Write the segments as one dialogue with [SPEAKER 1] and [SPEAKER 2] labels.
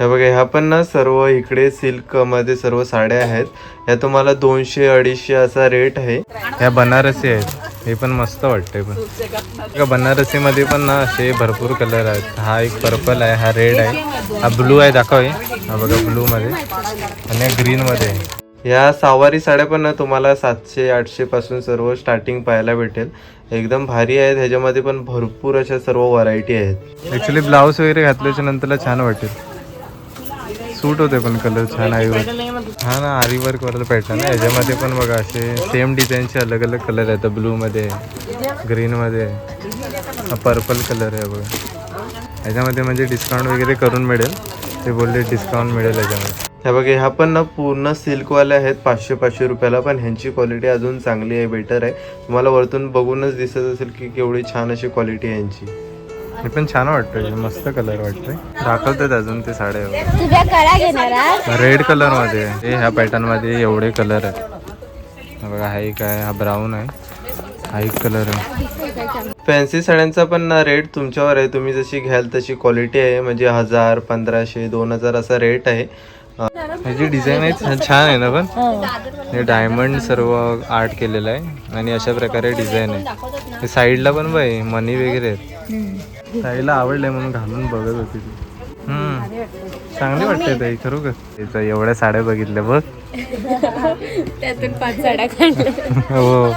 [SPEAKER 1] हे बघा, ह्या पण ना सर्व इकडे सिल्क मध्ये सर्व साड्या आहेत. ह्या तुम्हाला 200-250 असा रेट आहे. ह्या बनारसी आहेत, हे पण मस्त वाटते. पण बनारसी मध्ये पण ना असे भरपूर कलर आहेत. हा एक पर्पल आहे, हा रेड आहे, हा ब्लू आहे. दाखव, हा बघा ब्लू मध्ये आणि ग्रीन मध्ये. या सहावारी साड्या पण ना तुम्हाला 700-800 पासून सर्व स्टार्टिंग पाहायला भेटेल. एकदम भारी आहेत. ह्याच्यामध्ये पण भरपूर अशा सर्व व्हरायटी आहेत. ऍक्च्युली ब्लाऊज वगैरे घातल्याच्या नंतरला छान वाटेल, सूट होते पण कलर छान आहे. हा ना, आरी वर्क वाला पॅटर्न आहे. याच्यामध्ये पण बघा असे सेम डिझाईनचे अलग अलग कलर आहेत. ब्लू मध्ये, ग्रीन मध्ये, पर्पल कलर आहे बघा. याच्यामध्ये म्हणजे डिस्काउंट वगैरे करून मिळेल, ते बोलले डिस्काउंट मिळेल याच्यामध्ये. हे बघा, ह्या पण ना पूर्ण सिल्कवाले आहेत 500-500 रुपयाला. पण ह्यांची क्वालिटी अजून चांगली आहे, बेटर आहे. तुम्हाला वरतून बघूनच दिसत असेल की केवढी छान अशी क्वालिटी आहे यांची. हे पण छान वाटतंय, मस्त कलर वाटतंय. दाखवतात अजून ते साड्या रेड कलर मध्ये. ह्या पॅटर्न मध्ये एवढे कलर आहेत बघा. हा एक आहे, हा ब्राऊन आहे, हा एक कलर आहे. फॅन्सी साड्यांचा पण ना रेट तुमच्यावर आहे, तुम्ही जशी घ्याल तशी क्वालिटी आहे. म्हणजे 1000, 1500, 2000 असा रेट आहे. ह्याची डिझाईन आहे छान आहे ना, पण हे डायमंड सर्व आर्ट केलेलं आहे आणि अशा प्रकारे डिझाईन आहे. साईडला पण बाई मनी वगैरे आहेत. ताईला आवडले म्हणून घालून बघत होती ती. चांगली वाटते ताई खरोखर. एवढ्या साड्या बघितल्या बघ,
[SPEAKER 2] त्यातून 5 साड्या काढल्या.
[SPEAKER 1] हो,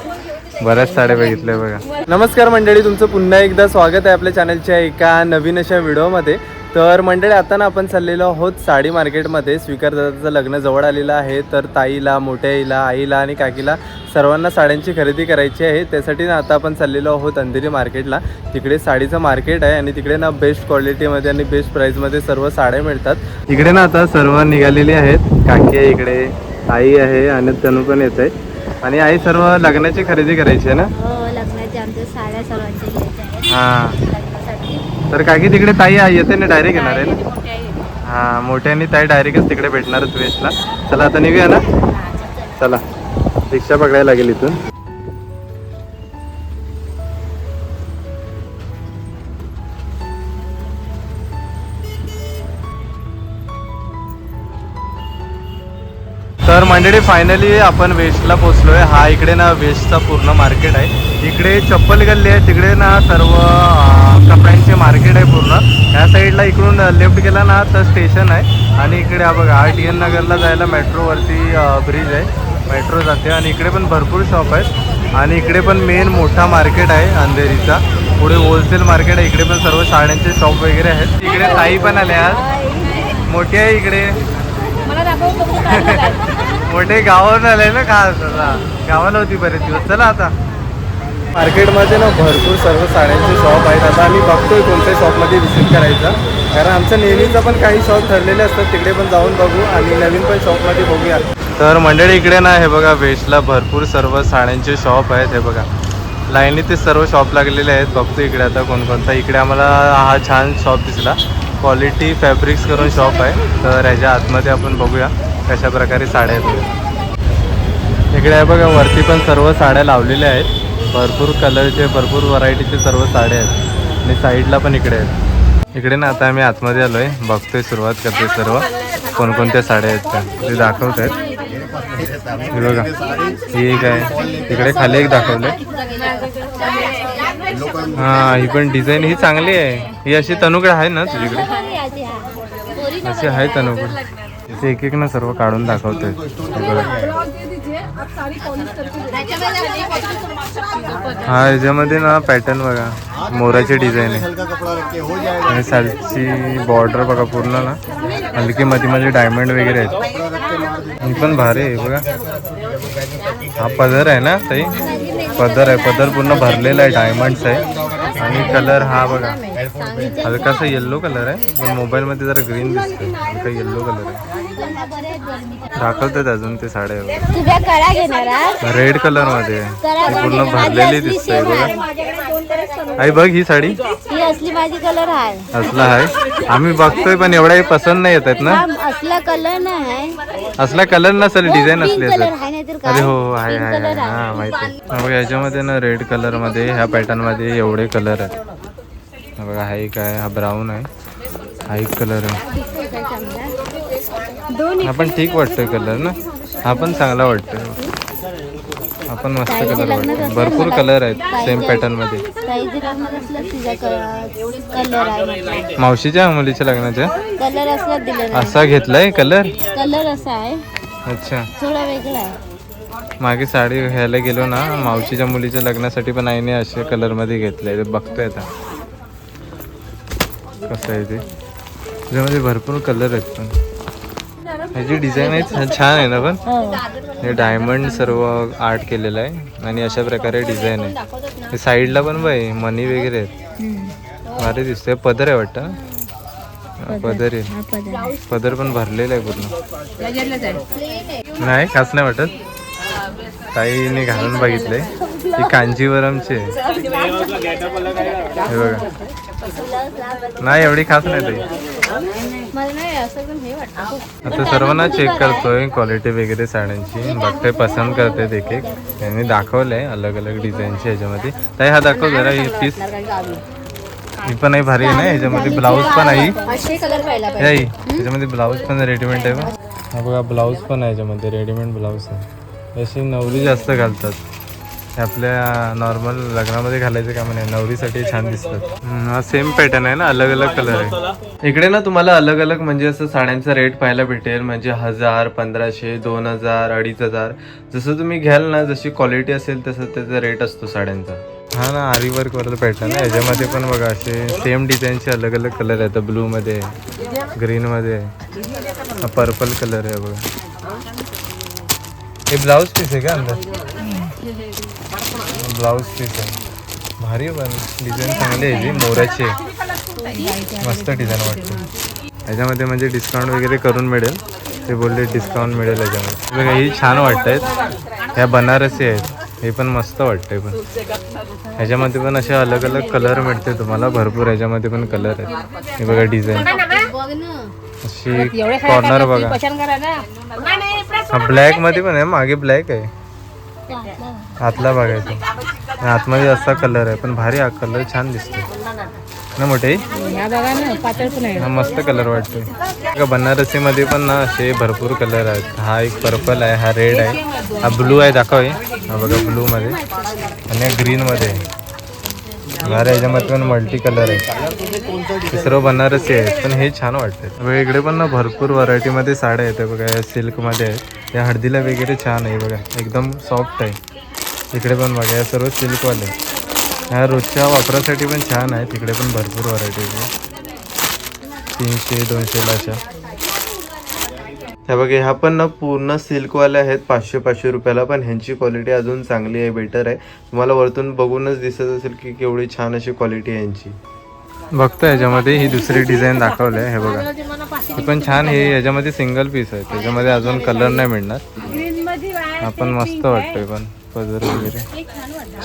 [SPEAKER 1] बऱ्याच साड्या बघितल्या बघा. नमस्कार मंडळी, तुमचं पुन्हा एकदा स्वागत आहे आपल्या चॅनलच्या एका नवीन अशा व्हिडिओमध्ये. तर मंडळी, आता ना आपण चाललेलो आहोत साडी मार्केटमध्ये. स्वीकार दादाचं लग्न जवळ आलेलं आहे, तर ताईला, मोठ्या आईला, आईला आणि काकीला सर्वांना साड्यांची खरेदी करायची आहे. त्यासाठी ना आता आपण चाललेलो आहोत अंधेरी मार्केटला. तिकडे साडीचं मार्केट आहे आणि तिकडे ना बेस्ट क्वालिटीमध्ये आणि बेस्ट प्राईसमध्ये सर्व साड्या मिळतात. इकडे ना आता सर्व निघालेली आहेत. काकी आहे इकडे, आई आहे आणि तनू पण येत आहे. आणि आई सर्व लग्नाची खरेदी करायची आहे ना?
[SPEAKER 2] लग्नाची आमच्या साड्या सर्वांच्या घ्यायच्या आहेत.
[SPEAKER 1] हां, तर काकी तिकडे ताई येते ना, डायरेक्ट येणार आहे ना? हां, मोठ्याने ताई डायरेक्टच तिकडे भेटणारच वेस्टला. चला आता निघूया ना, चला रिक्षा पकडायला लागेल इथून. तर मंडळी, फायनली आपण वेस्टला पोहोचलोय. हा इकडे ना वेस्टचा पूर्ण मार्केट आहे. इकडे चप्पल गल्ली आहे, तिकडे ना सर्व कपड्यांचे मार्केट आहे पूर्ण. ह्या साईडला इकडून लेफ्ट गेला ना तर स्टेशन आहे आणि इकडे हा बघा RTN नगरला जायला मेट्रोवरती ब्रिज आहे, मेट्रो जाते. आणि इकडे पण भरपूर शॉप आहेत आणि इकडे पण मेन मोठा मार्केट आहे अंधेरीचा. पुढे होलसेल मार्केट आहे, इकडे पण सर्व साड्यांचे शॉप वगैरे आहेत. इकडे ताई पण आले आज, मोठी आहे इकडे. मोठे गावावरून आले ना, गावाला होती बरेच दिवस. चला आता मार्केटमध्ये ना भरपूर सर्व साड्यांचे शॉप आहेत. आता आम्ही बघतोय कोणत्या शॉपमध्ये व्हिजिट करायचं, कारण आमचं नेहमीचं पण काही शॉप ठरलेले असतात, तिकडे पण जाऊन बघू आणि नवीन पण शॉपमध्ये बघूया. तर मंडळी, इकडे ना हे बघा वेस्टला भरपूर सर्व साड्यांचे शॉप आहेत. हे बघा लाईनीत ते सर्व शॉप लागलेले आहेत. बघतो इकडे आता कोणकोणता. इकडे आम्हाला हा छान शॉप दिसला, क्वालिटी फॅब्रिक्स करून शॉप आहे. तर ह्याच्या आतमध्ये आपण बघूया कशा प्रकारे साड्या आहेत. इकडे आहे बघा, वरती पण सर्व साड्या लावलेल्या आहेत. भरपूर कलरचे, भरपूर व्हरायटीचे सर्व साड्या आहेत आणि साईडला पण इकडे आहेत. इकडे ना आता आम्ही आतमध्ये आलो आहे, बघतोय, सुरुवात करतोय सर्व कोणकोणत्या साड्या आहेत त्या ते दाखवत आहेत. हे बघा, ही एक आहे, तिकडे खाली एक दाखवले. हां, ही पण डिझाईन ही चांगली आहे. ही अशी तनुकडे आहे ना तुझीकडे? अशी आहे तनुकडे. एक एक ना सर्व काढून दाखवतोय. हा, याच्यामध्ये ना पॅटर्न बघा, मोराची डिझाईन आहे आणि सालची बॉर्डर बघा पूर्ण ना हलकी मध्ये डायमंड वगैरे आहेत. ही पण भारी आहे बघा. हा पदर आहे ना ताई? पदर आहे, पदर पूर्ण भरलेला आहे, डायमंड्स आहे. आणि कलर हा बघा हलकासा येल्लो कलर आहे, पण मोबाईलमध्ये जरा ग्रीन दिसतोय. हलका येल्लो कलर आहे. दाखवतात अजून ते साड्या रेड कलर मध्ये पूर्ण भरलेली दिसते बघा. आई बघ, ही साडी
[SPEAKER 2] असली माझी कलर आहे,
[SPEAKER 1] असला आहे. आम्ही बघतोय पण एवढा पसंत नाही येतात ना.
[SPEAKER 2] असला कलर नाही,
[SPEAKER 1] असला कलर नसेल, डिझाईन असली असेल. अरे हो, आहे
[SPEAKER 2] आहे.
[SPEAKER 1] हा माहिती. याच्यामध्ये ना रेड कलर मध्ये, ह्या पॅटर्न मध्ये एवढे कलर आहेत बघा. हा एक आहे, हा ब्राऊन आहे, हा एक कलर आहे.
[SPEAKER 2] दोन
[SPEAKER 1] हा पण ठीक वाटतोय कलर ना. हा पण चांगला वाटतोय. हा पण मस्त कलर वाटतोय. भरपूर कलर आहेत सेम पॅटर्न मध्ये.
[SPEAKER 2] कलर आहे
[SPEAKER 1] मावशीच्या मुलीच्या लग्नाच्या
[SPEAKER 2] कलर असला दिले
[SPEAKER 1] असा घेतलाय कलर.
[SPEAKER 2] कलर असा आहे
[SPEAKER 1] अच्छा.
[SPEAKER 2] थोडा वेगळा आहे.
[SPEAKER 1] मागे साडी घ्यायला गेलो ना मावशीच्या मुलीच्या लग्नासाठी पण आईने असे कलर मध्ये घेतलंय. बघतोय आता कसं आहे ते. त्याच्यामध्ये भरपूर कलर आहेत पण ह्याची डिझाईन आहे छान आहे ना. पण हे डायमंड सर्व आर्ट केलेलं आहे आणि अशा प्रकारे डिझाईन आहे. साईडला पण बाई मनी वगैरे आहेत. भारी दिसतोय. पदर आहे वाटतं. पदर आहे. पदर पण भरलेला आहे पूर्ण. नाही खास नाही वाटत. ताईने घालून बघितलंय. ही कांजीवरमची आहे. हे बघा. नाही एवढी खास नाही ताई. आता सर्वांना चेक करतोय क्वालिटी वगैरे साड्यांची. बघतोय पसंत करते एक एक. त्यांनी दाखवलंय अलग अलग डिझाईनची ह्याच्यामध्ये. ताई हा दाखव जरा ही पीस. ही पण आहे भारी आहे ना. ह्याच्यामध्ये ब्लाऊज पण आहे. ह्याच्यामध्ये ब्लाऊज पण रेडीमेड आहे. हा बघा ब्लाऊज पण आहे ह्याच्यामध्ये रेडीमेड ब्लाऊज आहे. अशी नवरी जास्त घालतात. आपल्या नॉर्मल लग्नामध्ये घालायचं काम नाही. नवरीसाठी छान दिसतात. हा सेम पॅटर्न आहे ना. अलग अलग कलर आहे. इकडे ना तुम्हाला अलग अलग म्हणजे असं साड्यांचा रेट पाहायला भेटेल. म्हणजे 1000, 1500, 2000, 2500 जसं तुम्ही घ्याल ना जशी क्वालिटी असेल तसं त्याचा रेट असतो साड्यांचा. हा ना आरी वर्क वरला पॅटर्न आहे. याच्यामध्ये पण बघा असे सेम डिझाईनचे अलग अलग कलर आहेत. ब्लू मध्ये ग्रीन मध्ये पर्पल कलर आहे बघा. हे ब्लाऊज पीस आहे का अंदर. ब्लाऊज पीस आहे भारी. पण डिझाईन चांगली आहे. जी मोराची आहे. मस्त डिझाईन वाटते. ह्याच्यामध्ये म्हणजे डिस्काउंट वगैरे करून मिळेल. ते बोलले डिस्काउंट मिळेल ह्याच्यामध्ये. बघा ही छान वाटत आहेत. ह्या बनारसी आहेत. हे पण मस्त वाटतंय. पण ह्याच्यामध्ये पण असे अलग अलग कलर मिळते तुम्हाला भरपूर. ह्याच्यामध्ये पण कलर आहेत. हे बघा डिझाईन अशी कॉर्नर बघा. हा ब्लॅक मध्ये पण आहे. मागे ब्लॅक आहे. आतला बघायचा. आतमध्ये असा कलर आहे. पण भारी हा कलर छान दिसतो ना मोठे. हा मस्त कलर वाटतोय. बनारसी मध्ये पण ना असे भरपूर कलर आहेत. हा एक पर्पल आहे. हा रेड आहे. हा ब्लू आहे. दाखव. हा बघा ब्लू मध्ये आणि ग्रीन मध्ये. ह्याच्यामध्ये पण मल्टी कलर आहे. सर्व बनारसी आहेत. पण हे छान वाटतंय. इकडे पण ना भरपूर व्हरायटीमध्ये साड्या आहेत बघा. या सिल्कमध्ये आहेत. या हळदीला वगैरे छान आहे बघा. एकदम सॉफ्ट आहे. इकडे पण बघा या सर्व सिल्कवाले. ह्या रोजच्या वापरासाठी पण छान आहे. तिकडे पण भरपूर व्हरायटी आहे. 300-200 अशा. हे बघा ह्या पण ना पूर्ण सिल्कवाल्या आहेत. 500-500 रुपयाला. पण ह्यांची क्वालिटी अजून चांगली आहे. बेटर आहे. तुम्हाला वरतून बघूनच दिसत असेल की केवढी छान अशी क्वालिटी आहे यांची. बघतो ह्याच्यामध्ये ही दुसरी डिझाईन दाखवली आहे. हे बघा ही पण छान. हे ह्याच्यामध्ये सिंगल पीस आहे. त्याच्यामध्ये अजून कलर नाही मिळणार. हा पण मस्त वाटतोय. पण पदर वगैरे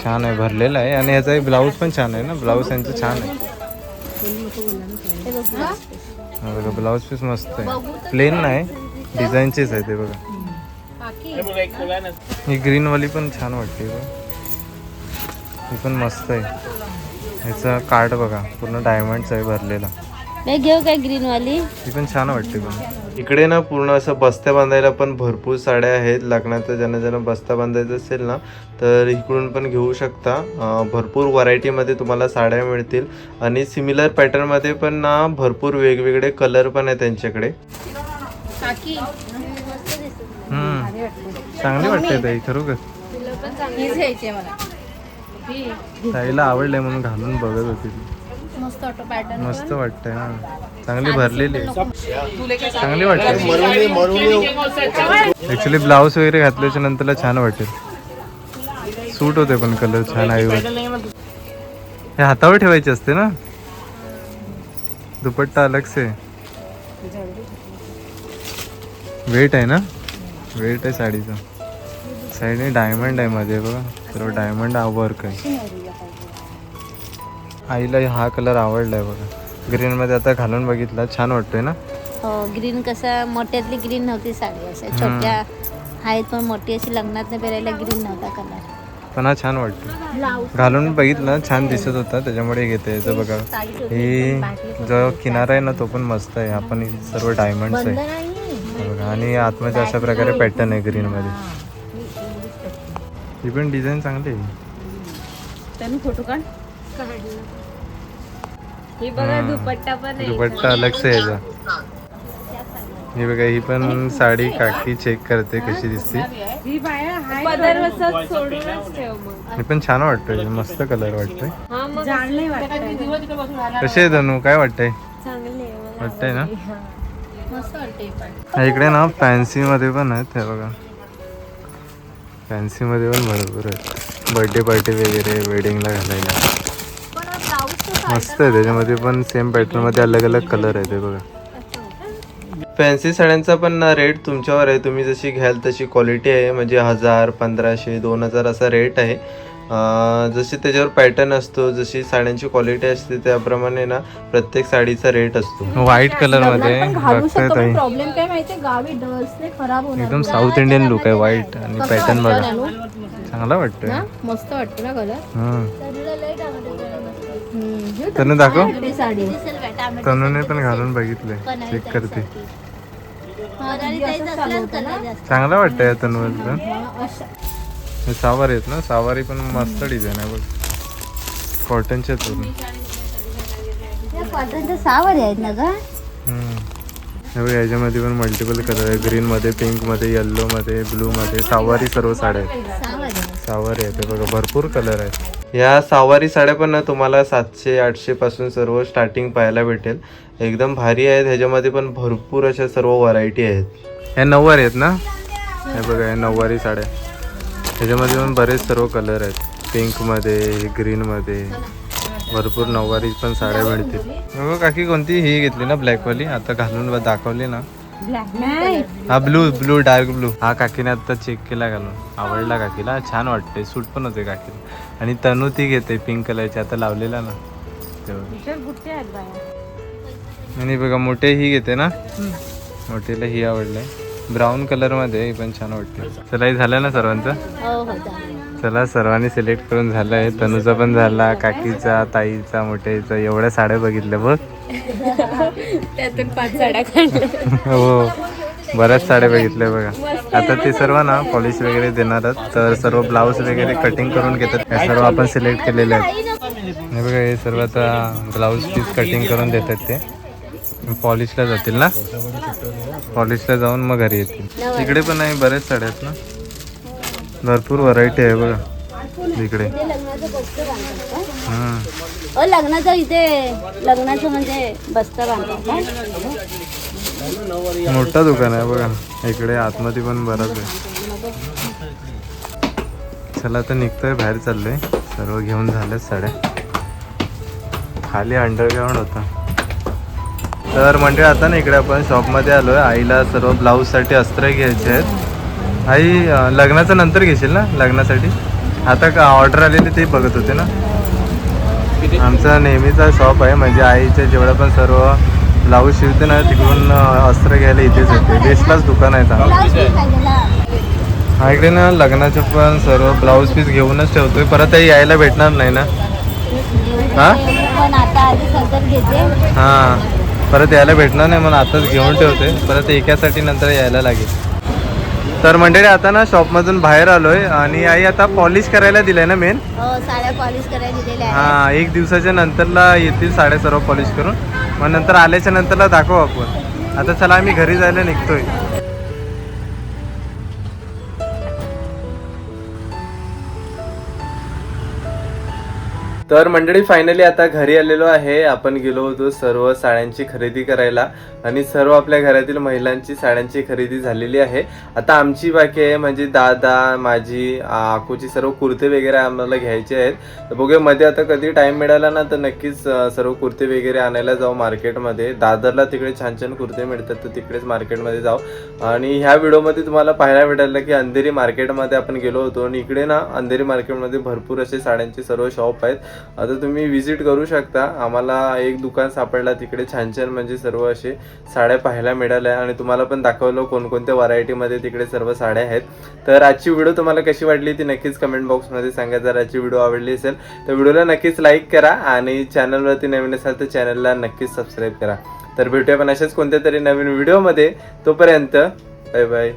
[SPEAKER 1] छान आहे. भरलेला आहे. आणि ह्याचा ब्लाऊज पण छान आहे ना. ब्लाऊज यांचं छान आहे. बघा ब्लाऊज पीस मस्त आहे. प्लेन नाही डिझाईनचेच आहे ते बघा. ही ग्रीन वाली पण छान वाटते. ही पण मस्त आहे. ह्याचा कार्ड बघा पूर्ण डायमंडचा आहे भरलेला.
[SPEAKER 2] मी घेऊ काय ग्रीन वाली.
[SPEAKER 1] ही पण छान वाटते. पण इकडे ना पूर्ण असं बस्त्या बांधायला पण भरपूर साड्या आहेत. लग्नाचं ज्यांना बस्ता बांधायचं असेल ना तर इकडून पण घेऊ शकता. भरपूर व्हरायटीमध्ये तुम्हाला साड्या मिळतील. आणि सिमिलर पॅटर्नमध्ये पण ना भरपूर वेगवेगळे कलर पण आहे त्यांच्याकडे. चांगली वाटते ताई खरोखर. ताईला आवडलंय म्हणून घालून बघत होती. मस्त वाटतंय ना. चांगली भरलेली चांगली वाटते. ऍक्च्युली ब्लाऊज वगैरे घातल्याच्या नंतरला छान वाटेल. सूट होते पण कलर छान आहे. हे हातावर ठेवायचे असते ना. दुपट्टा अलग से. वेट आहे ना. वेट आहे साडीचा. साईडने डायमंड आहे मध्ये बघा. सर्व डायमंड वर्क आहे. आईला हा कलर आवडलाय बघा. ग्रीन मध्ये आता घालून बघितला. छान वाटतोय ना.
[SPEAKER 2] हो ग्रीन कसा मोठ्यातली ग्रीन नव्हती साडी. असं छोट्या आहेत पण मोठी अशी लग्नात पेरायला ग्रीन नव्हता कलर.
[SPEAKER 1] पण हा छान वाटतो.
[SPEAKER 2] ब्लाऊज
[SPEAKER 1] घालून बघितलं छान दिसत होता त्याच्यामुळे घेते. याचं बघा ही जो किनारा आहे ना तो पण मस्त आहे. आपण सर्व डायमंड्स आहे हे बघा. आणि आतमध्ये अशा प्रकारे पॅटर्न आहे ग्रीनमध्ये. ही पण डिझाईन चांगली आहे.
[SPEAKER 3] त्यांनी फोटो काढ.
[SPEAKER 2] काढलं.
[SPEAKER 3] ही बघा दुपट्टा पण आहे.
[SPEAKER 1] दुपट्टा अलग से याचा. ही बघा ही पण साडी काकी चेक करते कशी दिसते.
[SPEAKER 3] ही बाया पदर वसत सोडूनच ठेव मग.
[SPEAKER 1] हे पण छान वाटतंय. मस्त कलर वाटतंय.
[SPEAKER 3] हा मग जाणले वाटतं.
[SPEAKER 1] कसे आहे धनू काय वाटतंय?
[SPEAKER 3] चांगले
[SPEAKER 1] वाटतंय ना.
[SPEAKER 2] मस्त वाटते पण.
[SPEAKER 1] हा, इकडे ना फॅन्सी मध्ये पण आहेत हे बघा. फॅन्सी मध्ये पण भरपूर आहेत. बर्थडे पार्टी वगैरे वेडिंगला घालायला मस्त आहे. त्याच्यामध्ये पण सेम पॅटर्न मध्ये अलग अलग कलर आहे ते बघा. फॅन्सी साड्यांचा पण ना रेट तुमच्यावर आहे. तुम्ही जशी घ्याल तशी क्वालिटी आहे. म्हणजे 1000, 1500, 2000 असा रेट आहे. जशी त्याच्यावर पॅटर्न असतो, जशी साड्यांची क्वालिटी असते त्याप्रमाणे ना प्रत्येक साडीचा रेट असतो. व्हाईट कलर मध्ये बघताय ताई.
[SPEAKER 2] प्रॉब्लेम काय माहितीये गावी डस्टने खराब होणार.
[SPEAKER 1] एकदम साऊथ इंडियन लुक आहे. व्हाईट आणि पॅटर्न बघा चांगला वाटतोय.
[SPEAKER 2] मस्त वाटतो ना कलर.
[SPEAKER 1] तनु दाखव.
[SPEAKER 2] साडी
[SPEAKER 1] तनुने पण घालून बघितले. चेक करते. चांगला वाटतंय तनुला. हे सावारी आहेत ना. सावारी पण मस्त डिझाईन आहे बघ. कॉटनचे पूर्ण.
[SPEAKER 2] कॉटनच्या सावर आहेत ना का.
[SPEAKER 1] हे बघ याच्यामध्ये पण मल्टिपल कलर आहे. ग्रीन मध्ये, पिंक मध्ये, येल्लो मध्ये, ब्लू मध्ये. सावारी सर्व साड्या आहेत. सावारी आहेत हे बघा. भरपूर कलर आहेत. या सावारी साड्या पण ना तुम्हाला 700-800 पासून सर्व स्टार्टिंग पाहायला भेटेल. एकदम भारी आहेत. ह्याच्यामध्ये पण भरपूर अशा सर्व व्हरायटी आहेत. ह्या नऊवारी आहेत ना. हे बघा या नऊवारी साड्या. ह्याच्यामध्ये पण बरेच सर्व कलर आहेत. पिंक मध्ये, ग्रीन मध्ये भरपूर नऊवारी पण साड्या भेटतील. बघा काकी कोणती ही घेतली ना ब्लॅकवाली. आता घालून दाखवली ना. हा ब्लू डार्क ब्लू. हा काकीने आता चेक केला घालून. आवडला काकीला. छान वाटते. सूट पण होते काकीला. आणि तनु ती घेते पिंक कलरची आता लावलेला ना तेव्हा. आणि बघा मोठे ही घेते ना. मोठीला ही आवडलंय. ब्राऊन कलर मध्ये ही पण छान वाटते. चला हे झालं ना सर्वांचं. चला सर्वांनी सिलेक्ट करून झालंय. तनुचा पण झाला, काकीचा, ताईचा, मोठ्याचा. एवढ्या साड्या बघितल्या बघ.
[SPEAKER 3] त्यातून 5 साड्या काढल्या.
[SPEAKER 1] हो बऱ्याच साड्या बघितल्या बघा. आता ते सर्व ना पॉलिश वगैरे देणारच. तर सर्व ब्लाऊज वगैरे कटिंग करून घेतात. हे सर्व आपण सिलेक्ट केलेले आहेत. हे बघा हे सर्व आता ब्लाऊज पीस कटिंग करून देतात. ते पॉलिशला जातील ना. पॉलिशला जाऊन मग घरी येतील. इकडे पण आहे बरेच साड्या आहेत ना. भरपूर व्हरायटी आहे बघा इकडे.
[SPEAKER 2] लग्नाचं इथे लग्नाचं म्हणजे बस्ता बांधतात.
[SPEAKER 1] मोठं दुकान आहे बघा इकडे. आतमध्ये पण बरंच आहे. चला आता निघतोय. बाहेर चाललोय. सर्व घेऊन झाल्यात साड्या. खाली अंडरग्राऊंड होता. तर म्हणजे आता ना इकडे आपण शॉपमध्ये आलोय. आईला सर्व ब्लाऊजसाठी अस्त्र घ्यायचे आहेत. आई लग्नाचं नंतर घेशील ना लग्नासाठी. आता का ऑर्डर आलेली ते बघत होते ना. आमचा नेहमीचा शॉप आहे. म्हणजे आईचे जेवढं पण सर्व ब्लाऊज शिवते ना तिकडून अस्त्र घ्यायला इथेच येते. बेस्टलाच दुकान आहे चांगलं. हा इकडे ना लग्नाचे पण सर्व ब्लाऊज पीस घेऊनच ठेवतोय. परत आई यायला भेटणार नाही ना. हा हा परत यायला भेटणार नाही म्हणून आताच घेऊन ठेवते. परत एकासाठी नंतर यायला लागेल. तर मंडळी आता ना शॉपमधून बाहेर आलोय. आणि आई आता पॉलिश करायला दिलंय ना मेन.
[SPEAKER 2] साड्या पॉलिश करायला दिलेल्या आहेत.
[SPEAKER 1] हा 1 दिवसाच्या नंतरला येतील साड्या सर्व पॉलिश करून. मग नंतर आल्याच्या नंतरला दाखवू आपण. आता चला आम्ही घरी जायला निघतोय. तर मंडळी फायनली आता घरी आलेलो आहे. आपण गेलो होतो सर्व साड्यांची खरेदी करायला. आणि सर्व आपल्या घरातील महिलांची साड्यांची खरेदी झालेली आहे. आता आमची बाकी आहे. म्हणजे दादा, माझी, आकूची सर्व कुर्ते वगैरे आम्हाला घ्यायचे आहेत. तर बघूया मध्ये आता कधी टाइम मिळाला ना तर नक्कीच सर्व कुर्ते वगैरे आणायला जाऊ मार्केटमध्ये. दादरला तिकडे छान छान कुर्ते मिळतात. तर तिकडेच मार्केटमध्ये जाऊ. आणि ह्या व्हिडिओमध्ये तुम्हाला पाहायला भेटायला की अंधेरी मार्केटमध्ये आपण गेलो होतो. आणि इकडे ना अंधेरी मार्केटमध्ये भरपूर असे साड्यांचे सर्व शॉप आहेत. आता तुम्ही विजिट करू शकता. आम्हाला एक दुकान सापडला तिकडे छान छान म्हणजे सर्व असे साड्या पाहायला मिळाल्या आणि तुम्हाला पण दाखवलं कोणकोणत्या व्हरायटीमध्ये तिकडे सर्व साड्या आहेत. तर आजची व्हिडिओ तुम्हाला कशी वाटली ती नक्कीच कमेंट बॉक्समध्ये सांगा. जर आजची व्हिडिओ आवडली असेल तर व्हिडिओला नक्कीच लाईक करा आणि चॅनलवरती नवीन असाल तर चॅनलला नक्कीच सबस्क्राईब करा. तर भेटूया पण अशाच कोणत्या तरी नवीन व्हिडिओमध्ये. तोपर्यंत बाय बाय.